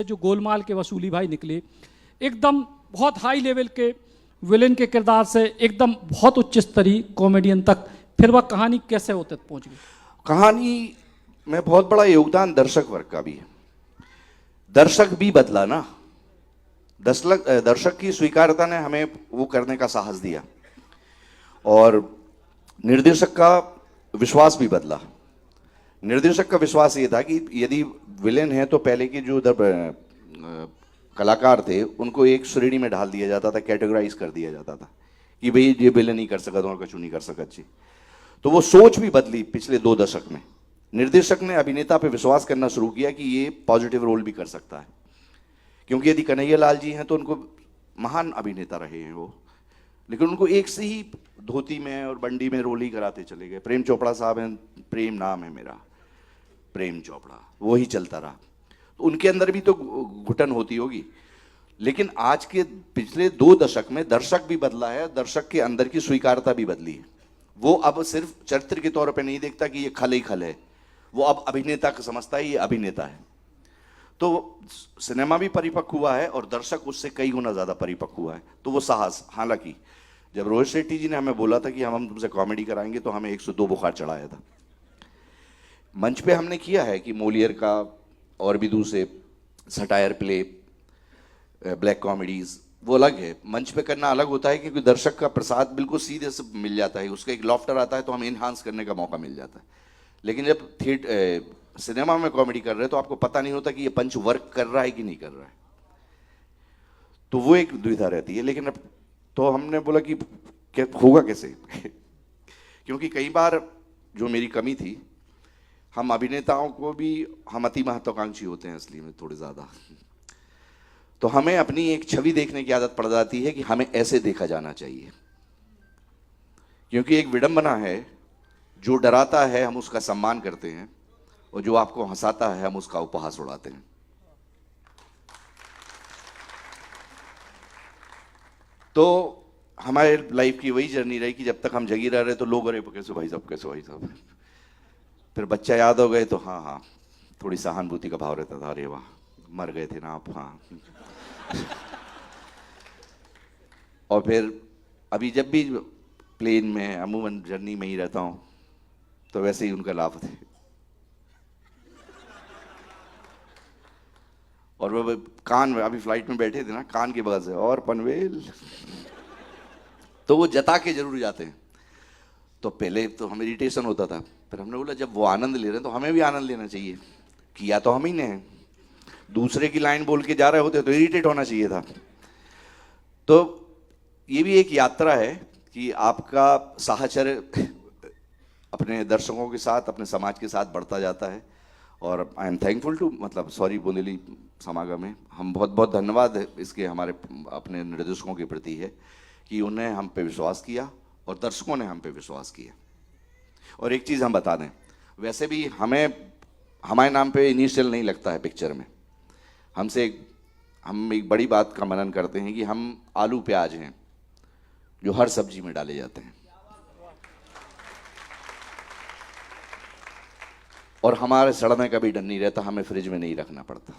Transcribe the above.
जो गोलमाल के वसूली भाई निकले, एकदम बहुत हाई लेवल के विलेन के किरदार से एकदम बहुत उच्च स्तरीय कॉमेडियन तक, फिर वह कहानी कैसे होते पहुंच गई? कहानी में बहुत बड़ा योगदान दर्शक वर्ग का भी है। दर्शक भी बदला ना, दर्शक की स्वीकार्यता ने हमें वो करने का साहस दिया, और निर्देशक का विश्वास भी बदला। निर्देशक का विश्वास ये था कि यदि विलेन है तो पहले के जो कलाकार थे उनको एक श्रेणी में ढाल दिया जाता था, कैटेगराइज कर दिया जाता था कि भाई ये विलेन नहीं कर सका तो और कुछ नहीं कर सका जी। तो वो सोच भी बदली पिछले 2 दशक में। निर्देशक ने अभिनेता पे विश्वास करना शुरू किया कि ये पॉजिटिव रोल भी कर सकता है, क्योंकि यदि कन्हैया लाल जी हैं तो उनको महान अभिनेता रहे हैं वो, लेकिन उनको एक से ही धोती में और बंडी में रोल ही कराते चले गए। प्रेम चोपड़ा साहब हैं, प्रेम नाम है मेरा, प्रेम चोपड़ा, वो ही चलता रहा। तो उनके अंदर भी तो घुटन होती होगी, लेकिन आज के पिछले 2 दशक में दर्शक भी बदला है, दर्शक के अंदर की स्वीकारता भी बदली है। वो अब सिर्फ चरित्र के तौर पे नहीं देखता कि ये खल ही खल है, वो अब अभिनेता को समझता है ये अभिनेता है। तो सिनेमा भी परिपक्व हुआ है और दर्शक उससे कई गुना ज्यादा परिपक्व हुआ है। तो वो साहस, हालांकि जब रोहित शेट्टी जी ने हमें बोला था कि हम तुमसे कॉमेडी कराएंगे तो हमें 102 बुखार चढ़ाया था। मंच पे हमने किया है कि मोलियर का और भी दूसरे सटायर प्ले, ब्लैक कॉमेडीज, वो अलग है। मंच पे करना अलग होता है क्योंकि दर्शक का प्रसाद बिल्कुल सीधे से मिल जाता है, उसका एक लॉफ्टर आता है तो हमें इन्हांस करने का मौका मिल जाता है। लेकिन जब सिनेमा में कॉमेडी कर रहे हैं तो आपको पता नहीं होता कि ये पंच वर्क कर रहा है कि नहीं कर रहा है, तो वो एक दुविधा रहती है। लेकिन अब तो हमने बोला कि क्या होगा कैसे क्योंकि कई बार जो मेरी कमी थी, हम अभिनेताओं को भी हम अति महत्वाकांक्षी होते हैं असली में थोड़े ज्यादा, तो हमें अपनी एक छवि देखने की आदत पड़ जाती है कि हमें ऐसे देखा जाना चाहिए। क्योंकि एक विडंबना है, जो डराता है हम उसका सम्मान करते हैं और जो आपको हंसाता है हम उसका उपहास उड़ाते हैं। तो हमारे लाइफ की वही जर्नी रही कि जब तक हम जगी रह रहे तो लोग अरे कैसे भाई साहब, कैसे भाई साहब। फिर बच्चा याद हो गए तो हाँ हाँ थोड़ी सहानुभूति का भाव रहता था, अरे वाह मर गए थे ना आप, हाँ। और फिर अभी जब भी प्लेन में, अमूमन जर्नी में ही रहता हूं, तो वैसे ही उनका लाभ थे। और वो कान में, अभी फ्लाइट में बैठे थे ना, कान के बगल से और पनवेल, तो वो जता के जरूर जाते हैं। तो पहले तो हमें इरिटेशन होता था, फिर हमने बोला जब वो आनंद ले रहे हैं तो हमें भी आनंद लेना चाहिए। किया तो हम ही ने है, दूसरे की लाइन बोल के जा रहे होते तो इरिटेट होना चाहिए था। तो ये भी एक यात्रा है कि आपका साहचर्य अपने दर्शकों के साथ, अपने समाज के साथ बढ़ता जाता है। और आई एम थैंकफुल टू, मतलब सॉरी बुंदेली समागम में हम बहुत बहुत धन्यवाद है इसके हमारे अपने निर्देशकों के प्रति है कि उन्हें हम पे विश्वास किया और दर्शकों ने हम पे विश्वास किया। और एक चीज़ हम बता दें, वैसे भी हमें हमारे नाम पे इनिशियल नहीं लगता है पिक्चर में। हम एक बड़ी बात का मनन करते हैं कि हम आलू प्याज हैं जो हर सब्जी में डाले जाते हैं, और हमारे सड़ने का भी डर नहीं रहता, हमें फ्रिज में नहीं रखना पड़ता।